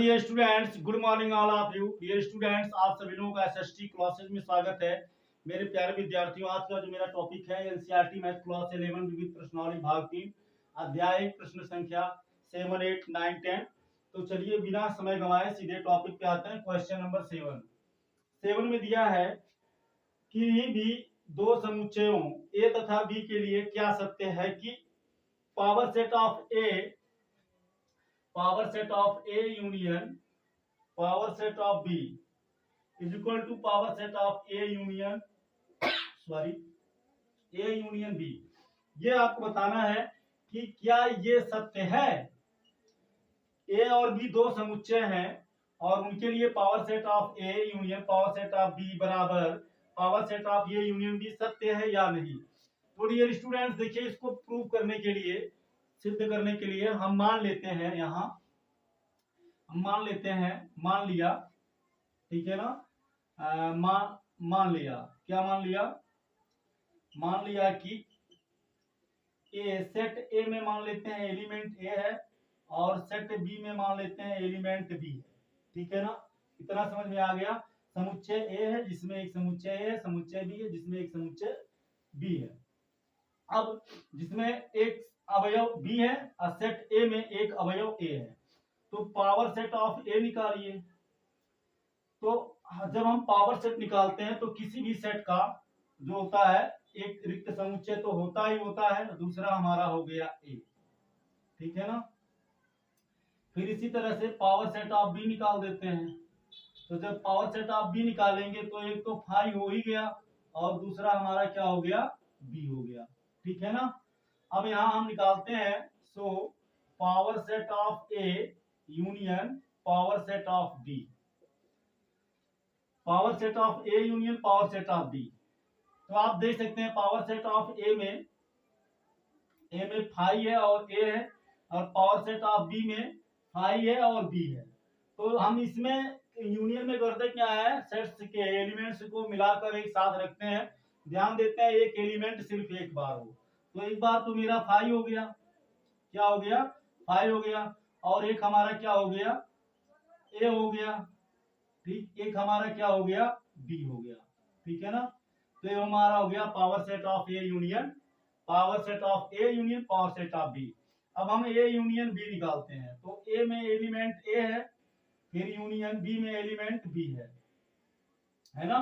Dear students, good morning all of you. Dear students, आप सभी लोगों का एसएसटी क्लासेस में स्वागत है। मेरे प्यारे विद्यार्थियों, आज का जो मेरा टॉपिक है एनसीईआरटी मैथ क्लास 11 विविध प्रश्नावली भाग 3 अध्याय प्रश्न संख्या 7, 8, 9, 10। तो चलिए बिना समय गंवाए सीधे टॉपिक पे आते हैं। क्वेश्चन नंबर 7 में दिया है कि भी दो समुच्चयों ए तथा बी के लिए क्या सत्य है कि power set of A union power set of B is equal to power set of A union B. ये आपको बताना है कि क्या ये सत्य है। ए और बी दो समुच्चय हैं और उनके लिए power set of A union power set of B बराबर power set of A union B सत्य है या नहीं। तो डियर स्टूडेंट्स, देखिए इसको प्रूव करने के लिए, सिद्ध करने के लिए हम मान लेते हैं, यहां हम मान लिया, ठीक है ना। मान लिया, क्या मान लिया? मान लिया कि ए सेट ए में मान लेते हैं एलिमेंट ए है और सेट बी में मान लेते हैं एलिमेंट बी है, ठीक है ना। इतना समझ में आ गया। समुच्चय ए है जिसमें एक समुच्चय ए है, समुच्चय बी है जिसमें एक समुच्चय बी है। अब जिसमें एक अवयव बी है और सेट ए में एक अवयव ए है, तो पावर सेट ऑफ ए निकालिए। तो जब हम पावर सेट निकालते हैं तो किसी भी सेट का जो होता है एक रिक्त समुच्चय तो होता ही होता है, दूसरा हमारा हो गया ए, ठीक है ना। फिर इसी तरह से पावर सेट ऑफ बी निकाल देते हैं। तो जब पावर सेट ऑफ बी निकालेंगे तो एक तो फाई हो ही गया और दूसरा हमारा क्या हो गया? बी हो गया, ठीक है ना। अब यहां हम निकालते हैं, so power set of A union power set of B, power set of A union power set of B. तो आप देख सकते हैं पावर सेट ऑफ ए में फाई है और ए है, और पावर सेट ऑफ बी में फाई है और बी है। तो हम इसमें यूनियन में करते क्या है, सेट्स के एलिमेंट्स को मिलाकर एक साथ रखते हैं। ध्यान देते हैं एक एलिमेंट सिर्फ एक बार हो, तो एक बार तो मेरा फाई हो गया, क्या हो गया? फाई हो गया। और एक हमारा क्या हो गया? ए हो गया, ठीक। एक हमारा क्या हो गया? बी हो गया, ठीक है ना। तो ये हमारा हो गया power set of A union power set of A union power set of B. अब हम ए यूनियन बी निकालते हैं, तो ए में एलिमेंट ए है, फिर यूनियन बी में एलिमेंट बी है ना।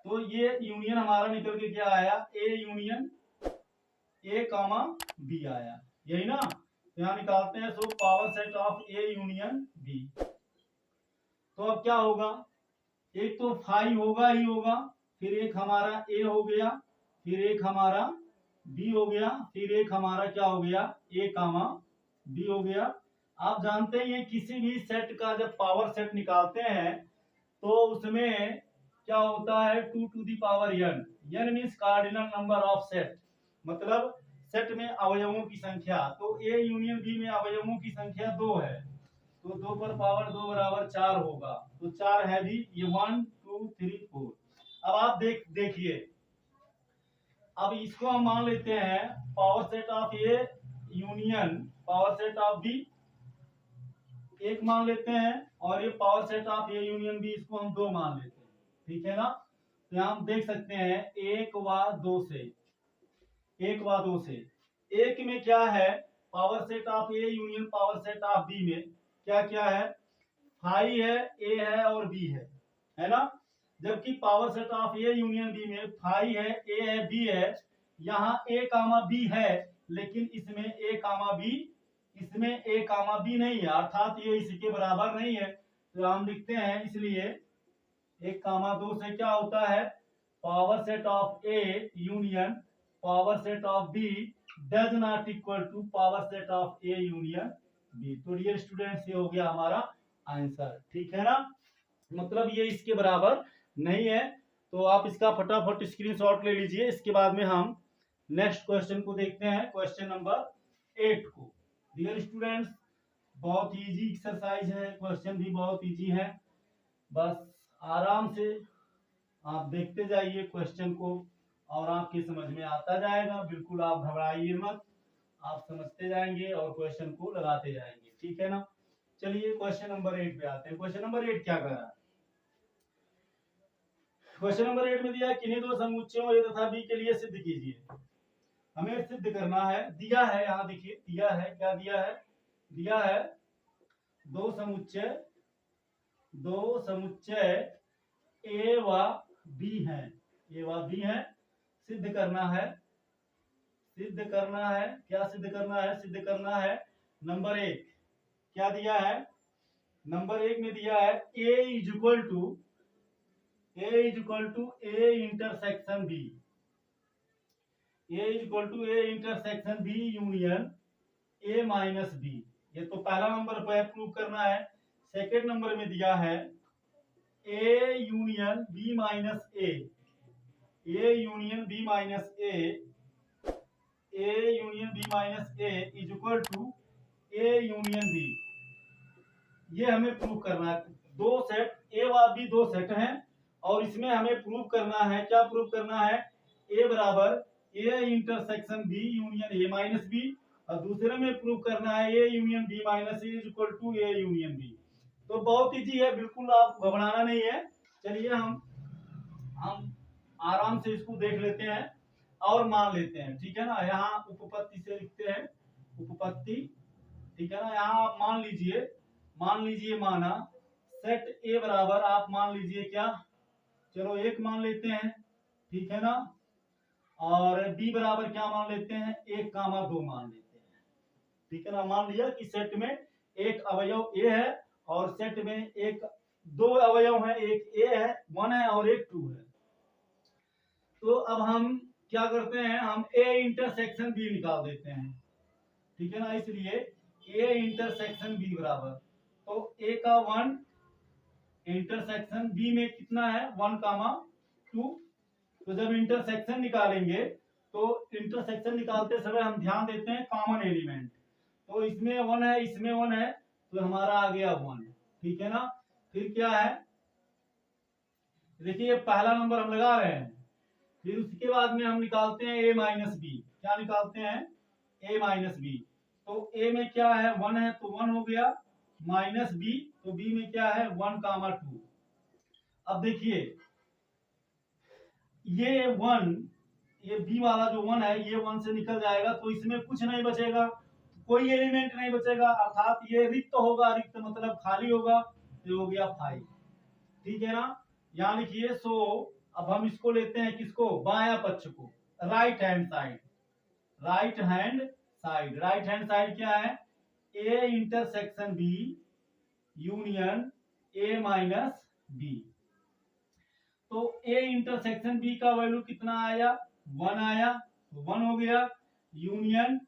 तो ये यूनियन हमारा निकल के क्या आया? ए यूनियन ए कामा बी आया, यही ना। तो यहाँ निकालते हैं, so power set of A union B. तो अब क्या होगा? एक तो फाई होगा ही होगा, फिर एक हमारा ए हो गया, फिर एक हमारा बी हो गया, फिर एक हमारा क्या हो गया? ए कामा बी हो गया। आप जानते हैं किसी भी सेट का जब पावर सेट निकालते हैं तो उसमें क्या होता है? 2 to the power n। n means cardinal number of set, मतलब सेट में अवयवों की संख्या। तो ए यूनियन बी में अवयवों की संख्या 2 है, तो 2 पर पावर 2 बराबर 4 होगा। तो 4 है भी, ये 1 2 3 4। अब आप देखिए, अब इसको हम मान लेते हैं power set of A union power set of B एक मान लेते हैं, और ये power set of A union B इसको हम 2 मान लेते हैं, ठीक है ना। तो यहाँ हम देख सकते हैं 1 व 2 से एक में क्या है? Power set of A union power set of B में क्या क्या है? फाई है, ए है और बी है ना। जबकि power set of A union B में फाई है, ए है, बी है। यहाँ ए कामा बी है, लेकिन इसमें ए कामा बी नहीं है, अर्थात ये इसके बराबर नहीं है। तो हम लिखते हैं, इसलिए 1 कामा 2 से क्या होता है? Power set of A union power set of B does not equal to power set of A union B. तो डियर स्टूडेंट्स, ये हो गया हमारा आंसर, ठीक है ना। मतलब ये इसके बराबर नहीं है। तो आप इसका फटाफट स्क्रीनशॉट ले लीजिए। इसके बाद में हम नेक्स्ट क्वेश्चन को देखते हैं, क्वेश्चन नंबर 8 को। डियर स्टूडेंट्स, बहुत इजी एक्सरसाइज है, क्वेश्चन भी बहुत इजी है। बस आराम से आप देखते जाइए क्वेश्चन को और आपकी समझ में आता जाएगा। बिल्कुल आप घबराइए मत, आप समझते जाएंगे और क्वेश्चन को लगाते जाएंगे, ठीक है ना। चलिए क्वेश्चन नंबर 8 पे आते हैं। क्वेश्चन नंबर 8 क्या कर रहा है? क्वेश्चन नंबर 8 में दिया है किन्हीं दो समुच्चयों ए तथा बी के लिए सिद्ध कीजिए। हमें सिद्ध करना है, दिया है, यहाँ देखिए दिया है, क्या दिया है? दिया है दो समुच्चय ए व बी हैं, ए व बी हैं। सिद्ध करना है, क्या सिद्ध करना है? सिद्ध करना है नंबर 1। क्या दिया है? नंबर 1 में दिया है A is equal to A intersection B, A is equal to A intersection B union A minus B. ये तो पहला नंबर पर प्रूव करना है। सेकेंड नंबर में दिया है A union B minus A, A union B minus A is equal to A union B. ये हमें प्रूव करना है। दो सेट ए व बी दो सेट हैं और इसमें हमें प्रूव करना है, क्या प्रूव करना है? ए बराबर A intersection B union A minus B, और दूसरे में प्रूव करना है A union B minus A is equal to A union B. तो बहुत इजी है, बिल्कुल आप घबराना नहीं है। चलिए हम आराम से इसको देख लेते हैं और मान लेते हैं, ठीक है ना। यहाँ उपपत्ति से लिखते हैं, उपपत्ति, ठीक है ना। यहाँ आप मान लीजिए माना सेट ए बराबर, आप मान लीजिए क्या, चलो एक मान लेते हैं, ठीक है ना। और बी बराबर क्या मान लेते हैं? 1,2 मान लेते हैं, ठीक है ना। मान लिया कि सेट में एक अवयव ए है और सेट में दो अवयव हैं, एक ए है 1 है और एक 2 है। तो अब हम क्या करते हैं? हम ए इंटरसेक्शन बी निकाल देते हैं, ठीक है ना। इसलिए ए इंटरसेक्शन बी बराबर, तो ए का 1 इंटरसेक्शन बी में कितना है? 1,2। तो जब इंटरसेक्शन निकालेंगे तो इंटरसेक्शन निकालते समय हम ध्यान देते हैं कॉमन एलिमेंट। तो इसमें 1 है, इसमें 1 है, तो हमारा आ गया 1, ठीक है ना। फिर क्या है? देखिए पहला नंबर हम लगा रहे हैं, फिर उसके बाद में हम निकालते हैं ए माइनस बी। क्या निकालते हैं? ए माइनस बी। तो ए में क्या है? 1 है, तो 1 हो गया, माइनस बी, तो बी में क्या है? 1,2। अब देखिए ये बी वाला जो 1 है, ये 1 से निकल जाएगा, तो इसमें कुछ नहीं बचेगा, कोई एलिमेंट नहीं बचेगा, अर्थात ये रिक्त होगा। रिक्त मतलब खाली होगा, तो हो गया 5, ठीक है ना। यहाँ लिखिए सो अब हम इसको लेते हैं, किसको? बायां पक्ष को, right hand side. Right hand side क्या है? A intersection B union A minus B. तो ए इंटरसेक्शन बी का वैल्यू कितना आया? 1 आया, तो 1 हो गया, यूनियन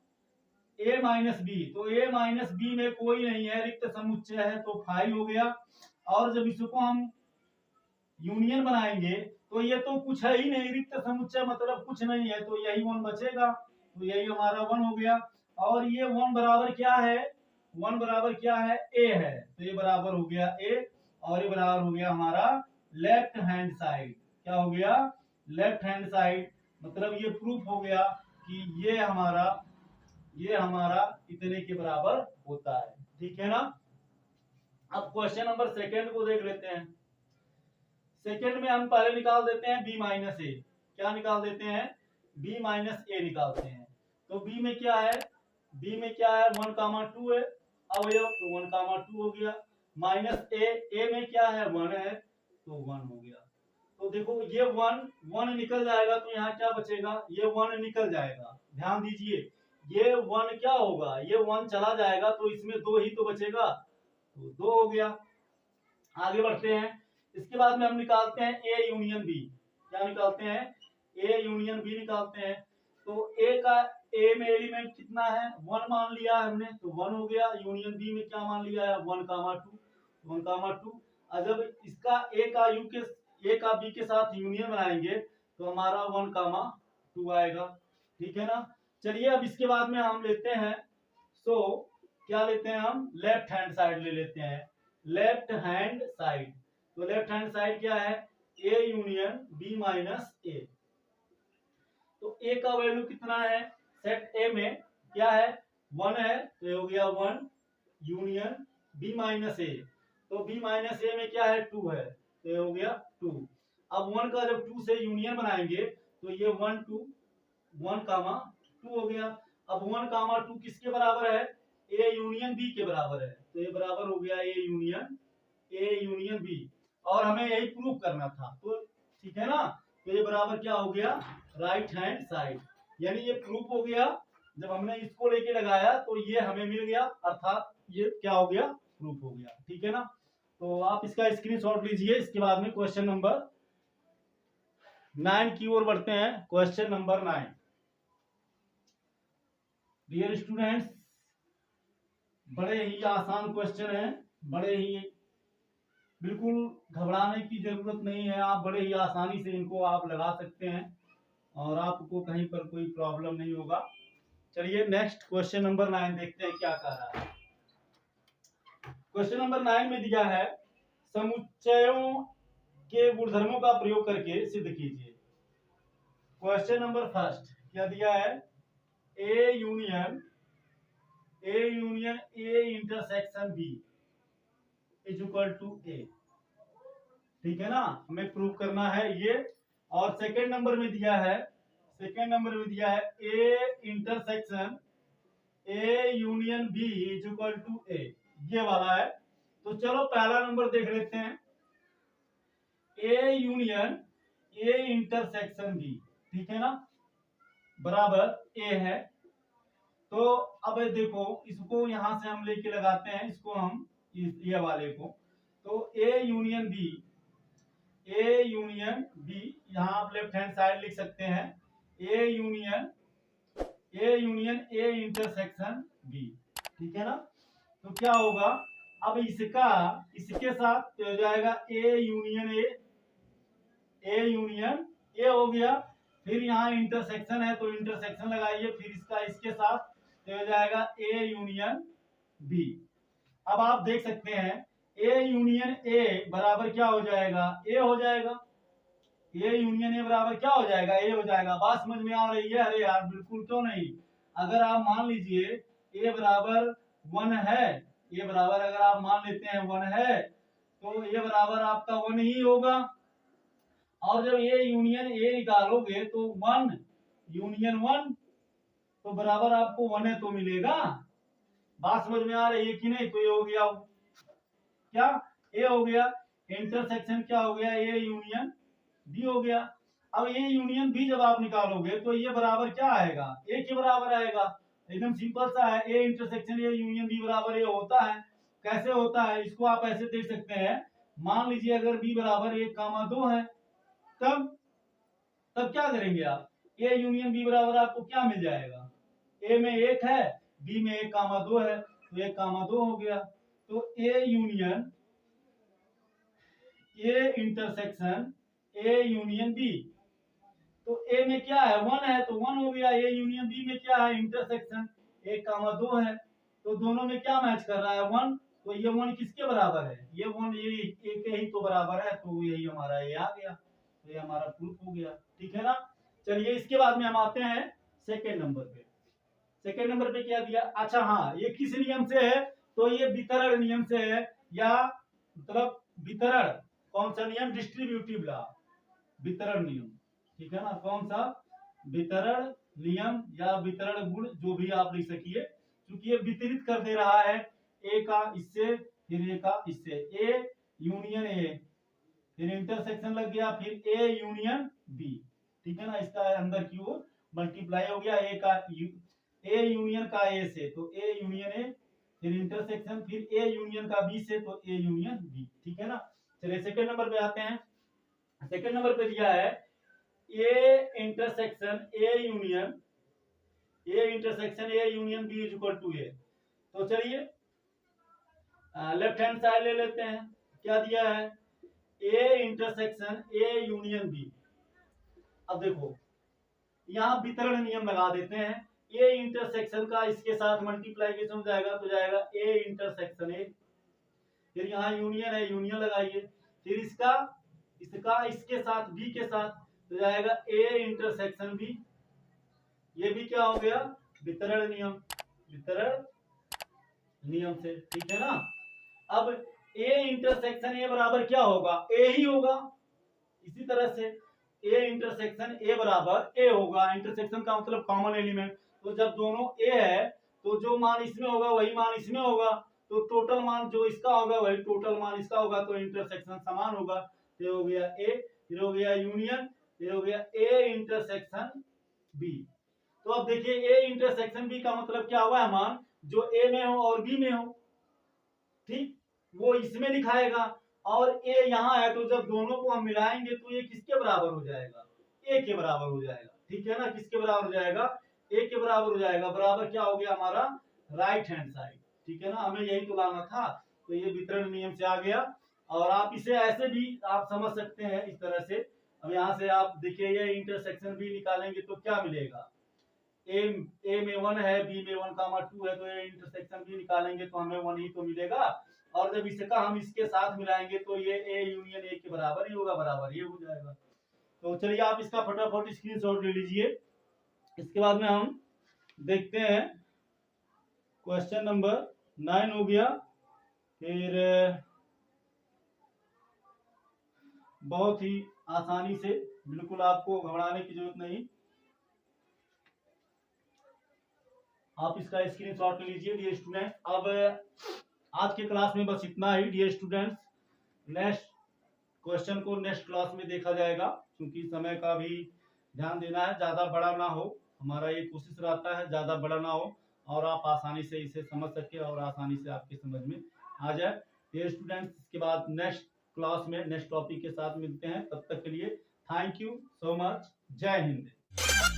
ए माइनस बी, तो ए माइनस बी में कोई नहीं है, रिक्त समुच्चय है, तो 5 हो गया। और जब इसको हम यूनियन बनाएंगे तो ये तो कुछ है ही नहीं, रिक्त समुच्चय मतलब कुछ नहीं है, तो यही 1 बचेगा, तो यही हमारा 1 हो गया। और ये 1 बराबर क्या है? 1 बराबर क्या है? ए है, तो ये बराबर हो गया ए, और ये बराबर हो गया हमारा लेफ्ट हैंड साइड। क्या हो गया? Left hand side. मतलब ये प्रूफ हो गया कि ये हमारा इतने के बराबर होता है, ठीक है ना। अब क्वेश्चन नंबर सेकंड को देख लेते हैं। सेकंड में हम पहले निकाल देते हैं बी माइनस ए। क्या निकाल देते हैं? बी माइनस ए निकालते हैं। तो बी में क्या है? 1,2 है अवयव, तो 1,2 हो गया, माइनस ए में क्या है? 1 है, तो 1 हो गया। तो देखो ये 1 निकल जाएगा, तो यहाँ क्या बचेगा? ये 1 निकल जाएगा, ध्यान दीजिए, ये 1 क्या होगा? ये 1 चला जाएगा, तो इसमें 2 ही तो बचेगा, तो 2 हो गया। आगे बढ़ते हैं। इसके बाद में हम निकालते हैं ए यूनियन बी। क्या निकालते हैं? ए यूनियन बी निकालते हैं। तो ए में एलिमेंट कितना है? 1 मान लिया हमने, तो 1 हो गया। यूनियन बी में क्या मान लिया है? 1,2। और जब इसका ए का बी के साथ यूनियन बनाएंगे तो हमारा 1,2 आएगा, ठीक है ना। चलिए अब इसके बाद में हम लेते हैं, क्या लेते हैं हम? लेफ्ट हैंड साइड ले लेते हैं, लेफ्ट हैंड साइड। तो लेफ्ट हैंड साइड क्या है? ए यूनियन बी माइनस ए। तो ए का वैल्यू कितना है? सेट ए में क्या है? 1 है, तो ये हो गया 1 यूनियन बी माइनस ए, तो बी माइनस ए में क्या है 2 है, तो ये हो गया 2। अब 1 का जब 2 से यूनियन बनाएंगे तो ये 1 2 1 कामा 2 हो गया। अब 1 कामा 2 किसके बराबर है, ए यूनियन बी के बराबर है, तो ये बराबर हो गया ए यूनियन बी, और हमें यही प्रूव करना था, तो ठीक है ना। तो ये बराबर क्या हो गया, राइट हैंड साइड, यानी ये प्रूफ हो गया। जब हमने इसको लेके लगाया तो ये हमें मिल गया, अर्थात ये क्या हो गया, प्रूफ हो गया, ठीक है ना। तो आप इसका स्क्रीनशॉट लीजिए। इसके बाद में क्वेश्चन नंबर 9 की ओर बढ़ते हैं। क्वेश्चन नंबर 9, डियर स्टूडेंट्स, बड़े ही आसान क्वेश्चन है, बड़े ही, बिल्कुल घबराने की जरूरत नहीं है, आप बड़े ही आसानी से इनको आप लगा सकते हैं और आपको कहीं पर कोई प्रॉब्लम नहीं होगा। चलिए नेक्स्ट क्वेश्चन नंबर 9 देखते हैं क्या कह रहा है। क्वेश्चन नंबर 9 में दिया है समुच्चयों के गुणधर्मों का प्रयोग करके सिद्ध कीजिए। क्वेश्चन नंबर फर्स्ट क्या दिया है, A union A intersection B is equal to A, ठीक है ना, हमें प्रूव करना है ये। और सेकंड नंबर में दिया है A intersection A union B is equal to A, ये वाला है। तो चलो पहला नंबर देख लेते हैं, A union A intersection B, ठीक है ना, बराबर ए है। तो अब देखो इसको यहां से हम लेके लगाते हैं, इसको हम ये वाले को, तो ए यूनियन बी यहाँ आप लेफ्ट हैंड साइड लिख सकते हैं, A union A intersection B, ठीक है ना। तो क्या होगा, अब इसके साथ हो जाएगा ए यूनियन ए हो गया, फिर यहाँ इंटरसेक्शन है तो इंटरसेक्शन लगाइए, फिर इसका इसके साथ तो हो जाएगा ए यूनियन बी। अब आप देख सकते हैं ए यूनियन ए बराबर क्या हो जाएगा, ए हो जाएगा, ए यूनियन ए बराबर क्या हो जाएगा, ए हो जाएगा। बात समझ में आ रही है, अरे यार बिल्कुल क्यों नहीं। अगर आप मान लीजिए ए बराबर 1 है, ए बराबर अगर आप मान लेते हैं 1 है, तो ए बराबर आपका 1 ही होगा। और जब ए यूनियन ए निकालोगे तो 1 यूनियन 1, तो बराबर आपको 1 है तो मिलेगा। बात समझ में आ रही है कि नहीं। तो ये हो गया क्या, ए हो गया, इंटरसेक्शन क्या हो गया, ए यूनियन बी हो गया। अब ए यूनियन बी जब आप निकालोगे तो ये बराबर क्या आएगा, ए के बराबर आएगा, एकदम सिंपल सा है, A intersection A union B बराबर ए होता है। कैसे होता है, इसको आप ऐसे देख सकते हैं, मान लीजिए अगर बी बराबर 1,2 है, तब क्या करेंगे आप, ए यूनियन बी बराबर आपको क्या मिल जाएगा, ए में 1 है, बी में 1,2 है, तो 1,2 हो गया। तो A union A intersection A union B, तो ए में क्या है 1 है तो 1 हो गया, ए यूनियन बी में क्या है इंटरसेक्शन 1,2 है, तो दोनों में क्या मैच कर रहा है 1, तो ये 1 किसके बराबर है, ये 1 ये ए के ही तो बराबर है, तो यही हमारा ये आ गया, तो ये हमारा प्रूफ हो गया, ठीक है ना। चलिए इसके बाद में हम आते हैं सेकेंड नंबर पे। सेकेंड नंबर पे क्या दिया, अच्छा हाँ, ये किस नियम से है, तो ये वितरण नियम से है, या मतलब वितरण कौन सा नियम, डिस्ट्रीब्यूटिव लॉ, वितरण नियम, ठीक है ना, कौन सा, वितरण नियम या वितरण गुण, जो भी आप लिख सकिए, क्योंकि ये वितरित कर दे रहा है, ए का इससे फिर ए का इससे, ए यूनियन ए, फिर इंटरसेक्शन लग गया, फिर ए यूनियन बी, ठीक है ना, इसका अंदर की ओर मल्टीप्लाई हो गया, ए यूनियन का ए से तो ए यूनियन ए, फिर इंटरसेक्शन, फिर ए यूनियन का बी से तो ए यूनियन बी, ठीक है ना। चलिए सेकंड नंबर पे आते हैं। सेकंड नंबर पे दिया है A intersection A union B is equal to A. तो चलिए लेफ्ट हैंड साइड ले लेते हैं, क्या दिया है, A intersection A union B. अब देखो यहाँ वितरण नियम लगा देते हैं, ए इंटरसेक्शन का इसके साथ मल्टीप्लाइकेशन हो जाएगा तो जाएगा ए इंटरसेक्शन ए, फिर यहाँ यूनियन है, यूनियन लगाइए, फिर इसका इसके साथ बी के साथ तो जाएगा ए इंटरसेक्शन बी, ये भी क्या हो गया, वितरण नियम से, ठीक है ना। अब ए इंटरसेक्शन ए बराबर क्या होगा, ए ही होगा। इसी तरह से ए इंटरसेक्शन ए बराबर ए होगा, इंटरसेक्शन का मतलब कॉमन एलिमेंट। तो जब दोनों ए है तो जो मान इसमें होगा वही मान इसमें होगा, तो टोटल मान जो इसका होगा वही टोटल मान इसका होगा, तो इंटरसेक्शन समान होगा। ये हो गया ए, फिर हो गया यूनियन, फिर हो गया ए इंटरसेक्शन बी। तो अब देखिए ए इंटरसेक्शन बी का मतलब क्या हुआ है, मान जो ए में हो और बी में हो, ठीक, वो इसमें लिखाएगा। और ए यहाँ है तो जब दोनों को हम मिलाएंगे तो ये किसके बराबर हो जाएगा, ए के बराबर हो जाएगा, ठीक है ना। किसके बराबर हो जाएगा, ए के बराबर हो जाएगा। बराबर क्या हो गया हमारा, राइट हैंड साइड, ठीक है ना। हमें यही तो लाना था, तो ये वितरण नियम से आ गया। और आप इसे ऐसे भी आप समझ सकते हैं इस तरह से। अब यहाँ से आप देखिए ये इंटरसेक्शन भी निकालेंगे तो क्या मिलेगा, ए में 1 है, बी में 1,2 है, तो ये इंटरसेक्शन भी निकालेंगे तो हमें 1 ही तो मिलेगा। और जब इसका हम इसके साथ मिलाएंगे तो ये ए यूनियन ए के बराबर ही होगा, बराबर ये हो जाएगा। तो चलिए आप इसका फटाफट स्क्रीनशॉट ले लीजिए। इसके बाद में हम देखते हैं क्वेश्चन नंबर 9 हो गया। फिर बहुत ही आसानी से, बिल्कुल आपको घबराने की जरूरत नहीं, आप इसका स्क्रीनशॉट ले लीजिए डियर स्टूडेंट। अब आज के क्लास में बस इतना ही डियर स्टूडेंट्स। नेक्स्ट क्वेश्चन को नेक्स्ट क्लास में देखा जाएगा, क्योंकि समय का भी ध्यान देना है, ज्यादा बड़ा ना हो। हमारा ये कोशिश रहता है ज्यादा बड़ा ना हो और आप आसानी से इसे समझ सके और आसानी से आपके समझ में आ जाए डियर स्टूडेंट्स। इसके बाद नेक्स्ट क्लास में नेक्स्ट टॉपिक के साथ मिलते हैं, तब तक के लिए थैंक यू सो मच, जय हिंद।